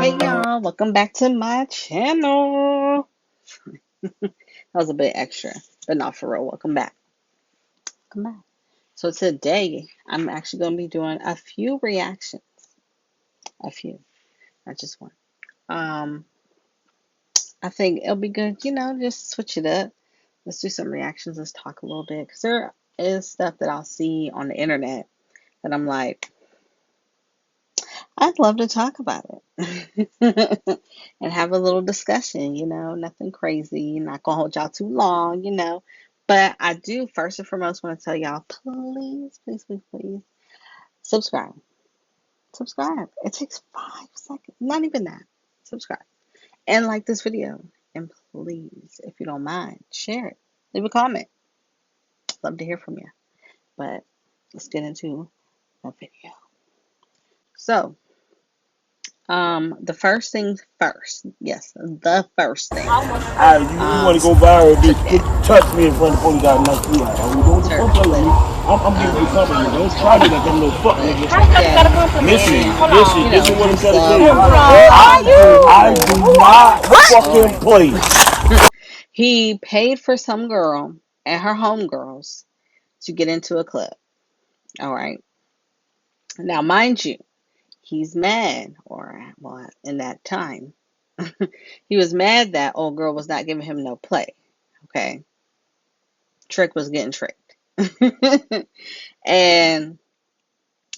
Hey y'all, welcome back to my channel. That was a bit extra, but not for real. Welcome back. Welcome back. So today I'm actually going to be doing a few reactions. A few, not just one. Um, I think it'll be good, just switch it up. Let's do some reactions. Let's talk a little bit because there is stuff that I'll see on the internet that I'm like, I'd love to talk about it and have a little discussion, nothing crazy, not gonna hold y'all too long. But I do first and foremost want to tell y'all, please, please, please, please, subscribe. Subscribe. It takes 5 seconds, not even that. Subscribe. And like this video. And please, if you don't mind, share it. Leave a comment. Love to hear from you. But let's get into the video. So, the first things first. Yes, the first thing. Alright, you want to go viral, Trick put Daddy. touch me in front of the police, I'll knock you out. Don't play with me. I'm giving you compliment. Don't try me like I'm no fuck But nigga. Trick Daddy, Listen, and this is what I'm his trying to tell you. wonderful I do not fucking story. play. He paid for some girl and her homegirls to get into a club. All right. Now, mind you, he's mad, or well, in that time, he was mad that old girl was not giving him no play. Okay. Trick was getting tricked. And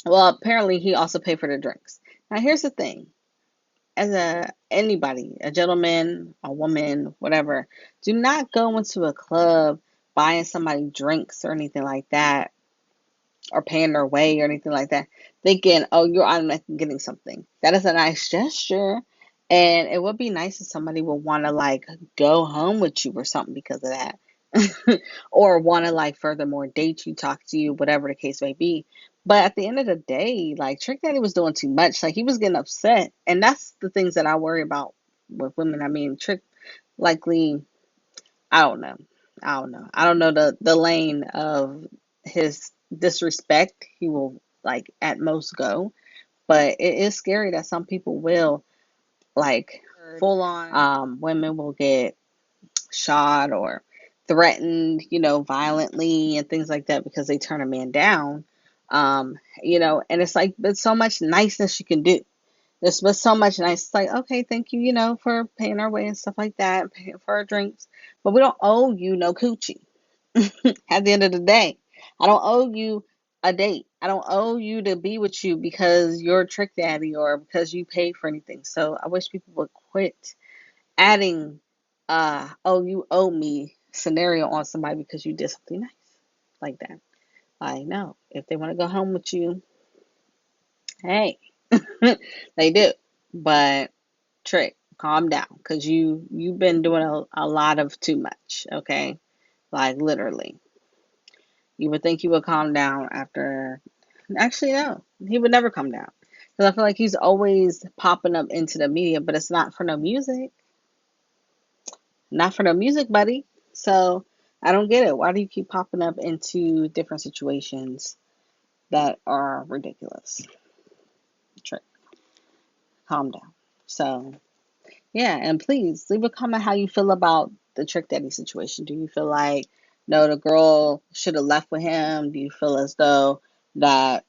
well, apparently he also paid for the drinks. Now here's the thing. As anybody, a gentleman, a woman, whatever, do not go into a club buying somebody drinks or anything like that, or paying their way or anything like that, thinking, oh, you're automatically getting something. That is a nice gesture. And it would be nice if somebody would want to like go home with you or something because of that. Or want to like furthermore date you, talk to you, whatever the case may be. But at the end of the day, like Trick Daddy was doing too much. Like he was getting upset. And that's the things that I worry about with women. I mean, Trick likely, I don't know. I don't know the lane of his disrespect. He will like at most go. But it is scary that some people will like full on women will get shot or threatened, violently and things like that because they turn a man down. And it's like there's so much niceness you can do. There's been so much nice. It's like, okay, thank you, for paying our way and stuff like that, paying for our drinks. But we don't owe you no coochie. At the end of the day, I don't owe you a date. I don't owe you to be with you because you're a trick daddy or because you paid for anything. So I wish people would quit adding oh, you owe me scenario on somebody because you did something nice like that. I know if they want to go home with you, hey, they do. But Trick, calm down because you've been doing a lot of too much. Okay, like literally. You would think he would calm down after. Actually, no, he would never calm down because I feel like he's always popping up into the media, but it's not for no music. Not for no music, buddy. So I don't get it. Why do you keep popping up into different situations that are ridiculous? Trick, calm down. So yeah, and please leave a comment how you feel about the Trick Daddy situation. Do you feel like no, the girl should have left with him? Do you feel as though that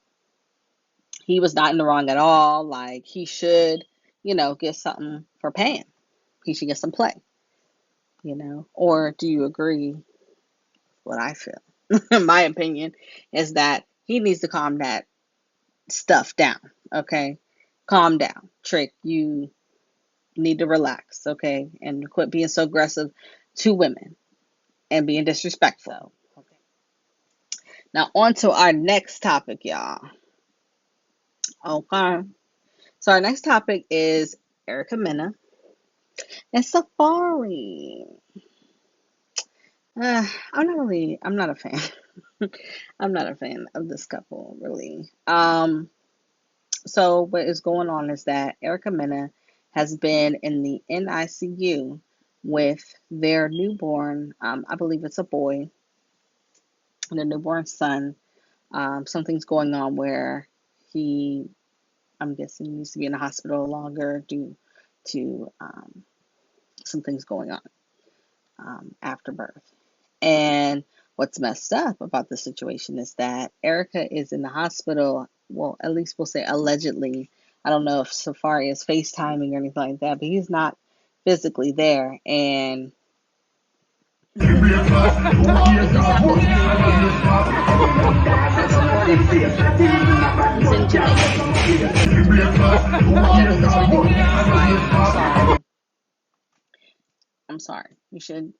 he was not in the wrong at all? Like he should, get something for paying. He should get some play, Or do you agree what I feel? My opinion is that he needs to calm that stuff down. Okay, calm down, Trick. You need to relax. Okay, and quit being so aggressive to women and being disrespectful. Okay. Now on to our next topic, y'all. Okay. So our next topic is Erica Mena and Safari. I'm not a fan. I'm not a fan of this couple, really. So what is going on is that Erica Mena has been in the NICU with their newborn, I believe it's a boy, their newborn son. Something's going on where he, I'm guessing, needs to be in the hospital longer due to some things going on after birth. And what's messed up about the situation is that Erica is in the hospital. Well, at least we'll say allegedly. I don't know if Safari is FaceTiming or anything like that, but he's not physically there. And he's not physically there. He's in Jamaica. I'm sorry. You should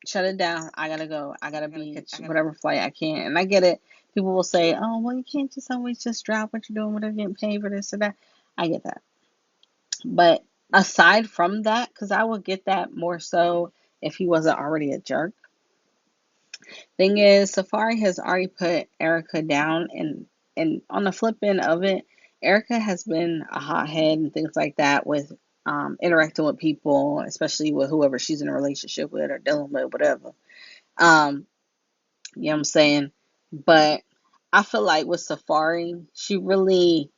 shut it down. I gotta go. I gotta catch whatever flight I can. And I get it. People will say, "Oh, well, you can't just always just drop what you're doing without getting paid for this or that." I get that. But aside from that, because I would get that more so if he wasn't already a jerk. Thing is, Safari has already put Erica down, and on the flip end of it, Erica has been a hothead and things like that with interacting with people, especially with whoever she's in a relationship with or dealing with, whatever. You know what I'm saying? But I feel like with Safari, she really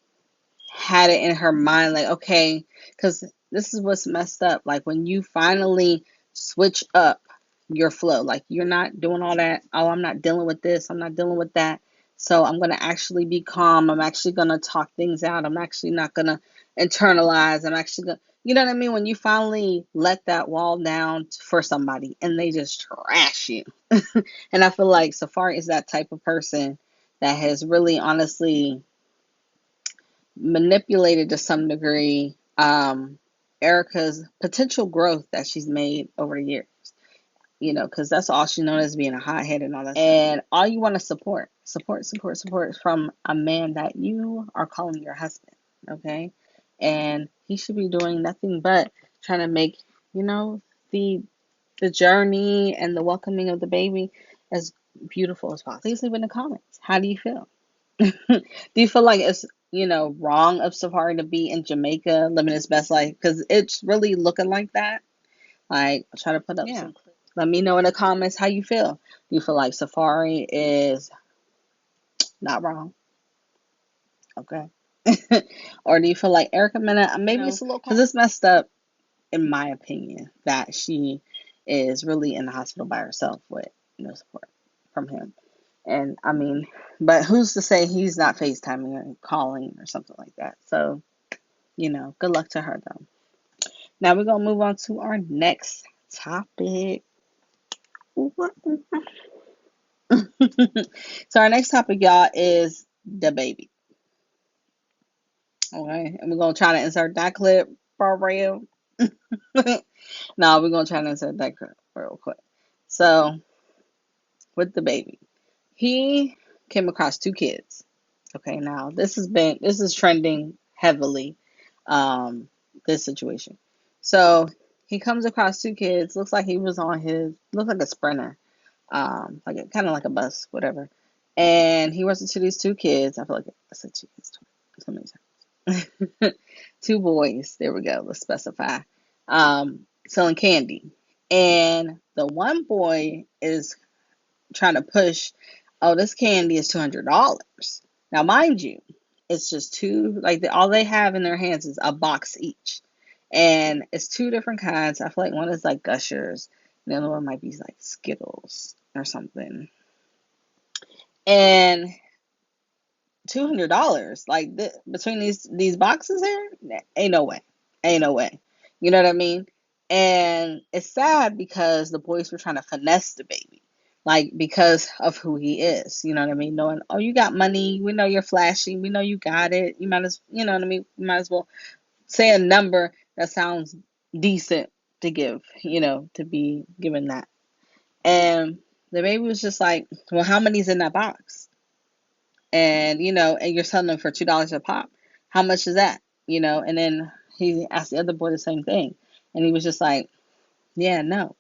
had it in her mind, like, okay, because this is what's messed up. Like when you finally switch up your flow, like you're not doing all that. Oh, I'm not dealing with this. I'm not dealing with that. So I'm going to actually be calm. I'm actually going to talk things out. I'm actually not going to internalize. I'm actually going to, you know what I mean? When you finally let that wall down for somebody and they just trash you. And I feel like Safari is that type of person that has really honestly manipulated to some degree Erica's potential growth that she's made over the years. You know, because that's all she knows as being a hothead and all that. And all you want to support from a man that you are calling your husband, okay? And he should be doing nothing but trying to make, you know, the journey and the welcoming of the baby as beautiful as possible. Please leave in the comments. How do you feel? Do you feel like it's, you know, wrong of Safari to be in Jamaica living his best life? Because it's really looking like that. Like, I'll try to put up some clips. Let me know in the comments how you feel. Do you feel like Safari is not wrong? Okay. Or do you feel like Erica Mena, maybe it's a little, because it's messed up, in my opinion, that she is really in the hospital by herself with no support from him. And I mean, but who's to say he's not FaceTiming or calling or something like that? So, you know, good luck to her though. Now we're going to move on to our next topic. So our next topic, y'all, is the baby. Okay, and we're going to try to insert that clip for real. No, we're going to try to insert that clip real quick. So, with the baby, he came across 2 kids. Okay, now this is trending heavily, this situation. So he comes across 2 kids. Looks like he was on looks like a Sprinter, like kind of like a bus, whatever. And he runs into these 2 kids. I feel like I said 2 kids so many times. 2 boys. There we go. Let's specify. Selling candy, and the one boy is trying to push, oh, this candy is $200. Now, mind you, it's just 2, like all they have in their hands is a box each. And it's 2 different kinds. I feel like one is like Gushers, and the other one might be like Skittles or something. And $200, like between these boxes here, ain't no way. Ain't no way. You know what I mean? And it's sad because the boys were trying to finesse the baby. Like, because of who he is, you know what I mean? Knowing, oh, you got money, we know you're flashy, we know you got it. You might as, you know what I mean? You might as well say a number that sounds decent to give, you know, to be given that. And the baby was just like, well, how many's in that box? And, you know, and you're selling them for $2 a pop. How much is that? You know, and then he asked the other boy the same thing. And he was just like, yeah, no.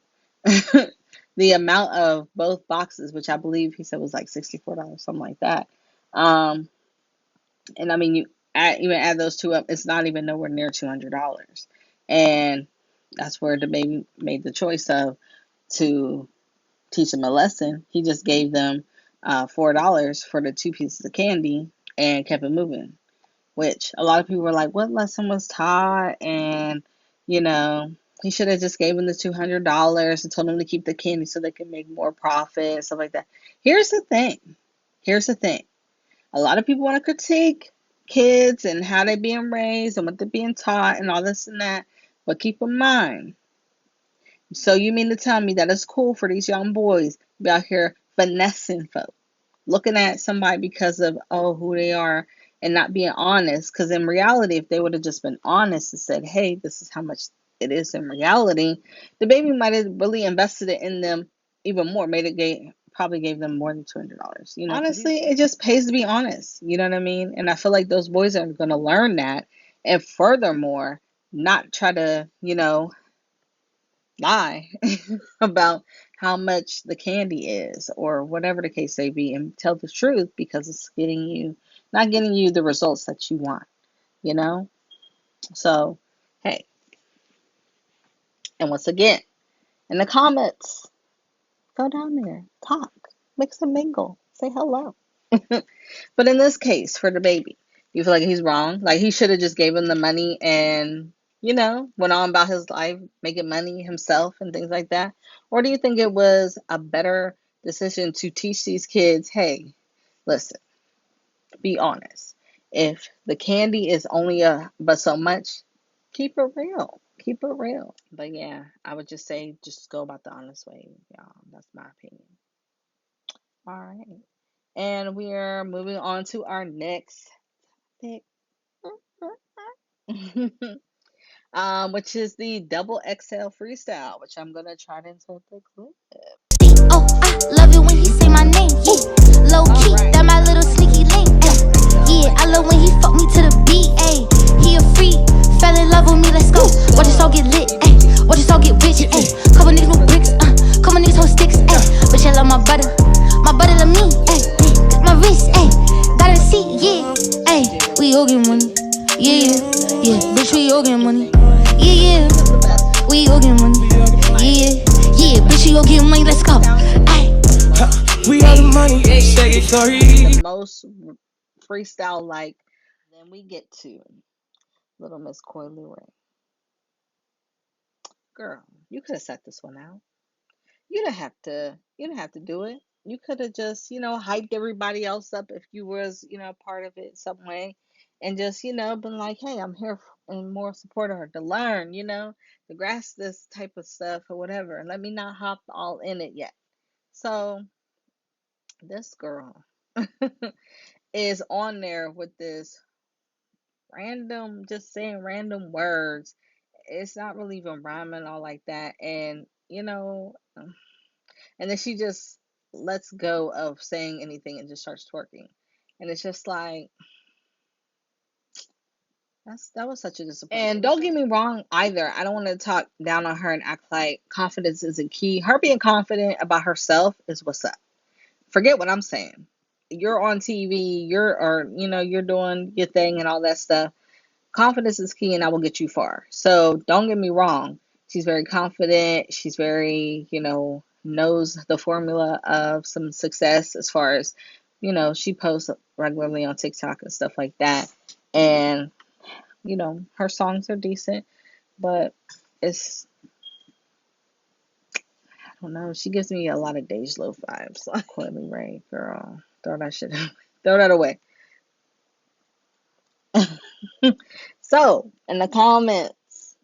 The amount of both boxes, which I believe he said was like $64, something like that. And I mean, you even add those 2 up, it's not even nowhere near $200. And that's where the baby made the choice of to teach them a lesson. He just gave them $4 for the 2 pieces of candy and kept it moving. which a lot of people were like, what lesson was taught? And, you know, he should have just gave him the $200 and told him to keep the candy so they could make more profit and stuff like that. Here's the thing. Here's the thing. A lot of people want to critique kids and how they're being raised and what they're being taught and all this and that. But keep in mind, so you mean to tell me that it's cool for these young boys to be out here finessing folks, looking at somebody because of who they are and not being honest? Because in reality, if they would have just been honest and said, hey, this is how much it is in reality, the baby might have really invested it in them even more. Probably gave them more than $200. You know, honestly, it just pays to be honest. You know what I mean? And I feel like those boys are going to learn that, and furthermore, not try to, lie about how much the candy is or whatever the case may be, and tell the truth because it's not getting you the results that you want, you know? So, hey, and once again, in the comments, go down there, talk, mix and mingle, say hello. But in this case, for the baby, you feel like he's wrong? Like he should have just gave him the money and, went on about his life, making money himself and things like that? Or do you think it was a better decision to teach these kids, hey, listen, be honest. If the candy is only but so much, keep it real. Keep it real. But yeah, I would just say just go about the honest way, y'all. That's my opinion. All right. And we are moving on to our next pick. Which is the double XL freestyle, which I'm gonna try to insert the clip. Oh, I love it when he say my name, yeah. Low key, that my little sneaky link, yeah. I love when he fuck me to the beat, ayy. He a freak, fell in love with me, let's go. Watch us all get lit, ayy. Watch us all get rich, ayy. Couple niggas with bricks, couple niggas hold sticks, ayy. Bitch, I love my butter love me, ayy. My wrist, ayy. Got a seat, yeah, ayy. We all get money, yeah, yeah. Bitch, we all get money, yeah, yeah. We all get money, yeah. Yeah, bitch, you gon' get money, let's go. Ay. We have the money, the most freestyle like. Then we get to Little Miss Coy Leray. Girl, you could have set this one out. You didn't have to do it. You could have just, hyped everybody else up if you was, part of it some way, and just, been like, hey, I'm here and more support of her to learn, to grasp this type of stuff or whatever. And let me not hop all in it yet. So this girl is on there with this random, just saying random words. It's not really even rhyming all like that. And, and then she just lets go of saying anything and just starts twerking. And it's just like, that was such a disappointment. And don't get me wrong either. I don't want to talk down on her and act like confidence isn't key. Her being confident about herself is what's up. Forget what I'm saying. You're on TV, you're doing your thing and all that stuff. Confidence is key and I will get you far. So don't get me wrong. She's very confident. She's very, knows the formula of some success as far as, she posts regularly on TikTok and stuff like that. And, her songs are decent, but it's, I don't know. She gives me a lot of Dej Loaf vibes. Like Coily Ray, girl, throw that shit, throw that away. So, in the comments,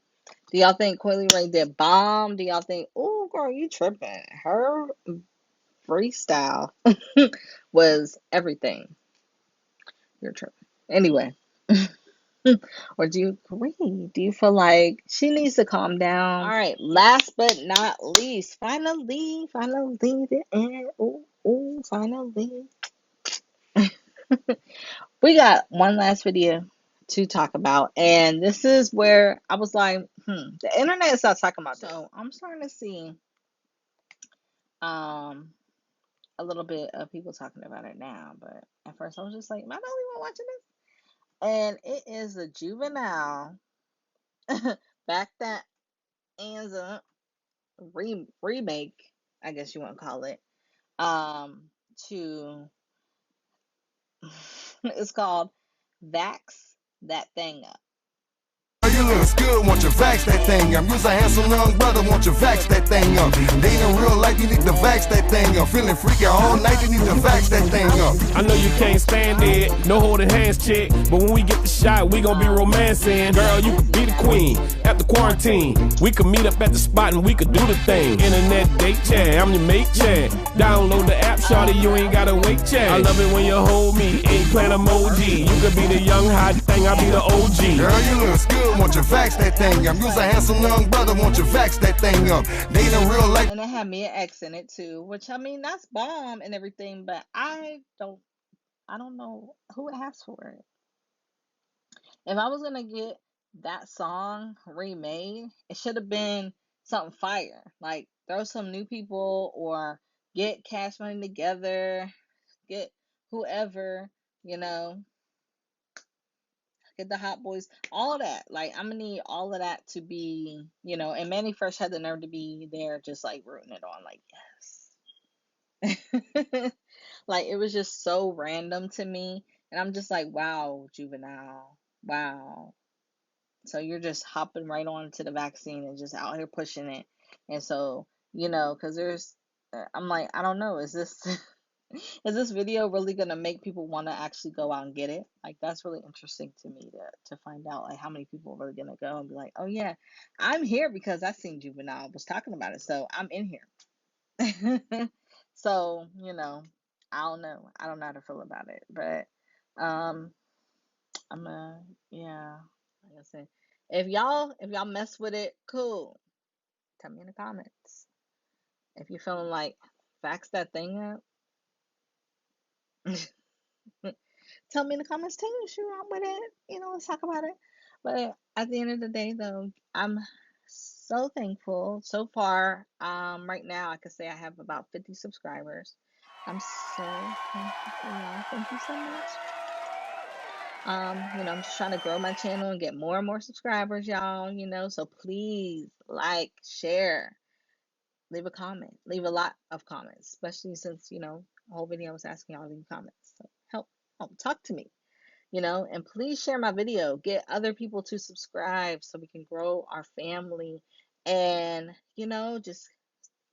do y'all think Coily Ray did bomb? Do y'all think, oh, girl, you tripping? Her freestyle was everything. You're tripping. Anyway. Or do you agree? Do you feel like she needs to calm down? All right, last but not least, finally, the end. Ooh, finally. We got one last video to talk about, and this is where I was like, the internet is not talking about this. So I'm starting to see a little bit of people talking about it now, but at first I was just like, am I the only one watching this? And it is a juvenile back that ends up remake, I guess you want to call it, to it's called Vax that thing up. You look good, want you vax that thing up. You's a handsome young brother, want you vax that thing up. They in real life, you need to vax that thing up. Feeling freaky all night, you need to vax that thing up. I know you can't stand it, no holding hands, chick. But when we get the shot, we gon' be romancing. Girl, you could be the queen after quarantine. We could meet up at the spot and we could do the thing. Internet date chat, I'm your mate chat. Download the app, shawty, you ain't gotta wait chat. I love it when you hold me, eggplant emoji. You could be the young hot thing, I'll be the OG. Girl, you look good, want you vax that thing up. You's a handsome young brother, want you vax that thing up. They in real life. And it had me an X in it too, which I mean that's bomb and everything, but I don't know who asked for it. If I was gonna get that song remade, it should have been something fire. Like throw some new people or get Cash Money together, get whoever, you know, get the Hot Boys, all of that. Like I'm gonna need all of that to be, you know, and Manny Fresh had the nerve to be there just like rooting it on, like, yes. Like it was just so random to me. And I'm just like, wow, Juvenile. Wow. So you're just hopping right on to the vaccine and just out here pushing it. And so, you know, because I'm like, I don't know, is this is this video really gonna make people want to actually go out and get it? Like that's really interesting to me to find out like how many people are really gonna go and be like, oh yeah, I'm here because I seen Juvenile was talking about it, so I'm in here. So, you know, I don't know. I don't know how to feel about it. But I'm yeah, like I said, if y'all mess with it, cool. Tell me in the comments. If you're feeling like fax that thing up, tell me in the comments too. Sure, I'm with it. You know, let's talk about it. But at the end of the day, though, I'm so thankful. So far, right now, I could say I have about 50 subscribers. I'm so thankful for y'all. Thank you so much. You know, I'm just trying to grow my channel and get more and more subscribers, y'all, you know, so please like, share, leave a comment, leave a lot of comments, especially since, you know, the whole video I was asking y'all to leave comments. So help talk to me, you know, and please share my video, get other people to subscribe so we can grow our family and, you know, just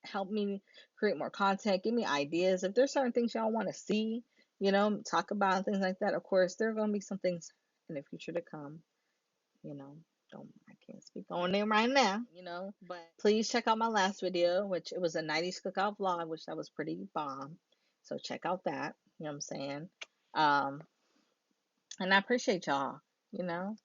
help me create more content, give me ideas. If there's certain things y'all want to see, you know, talk about and things like that. Of course, there are going to be some things in the future to come, you know. I can't speak on them right now, you know, but please check out my last video, which it was a 90s cookout vlog, which that was pretty bomb. So check out that, you know what I'm saying? And I appreciate y'all, you know.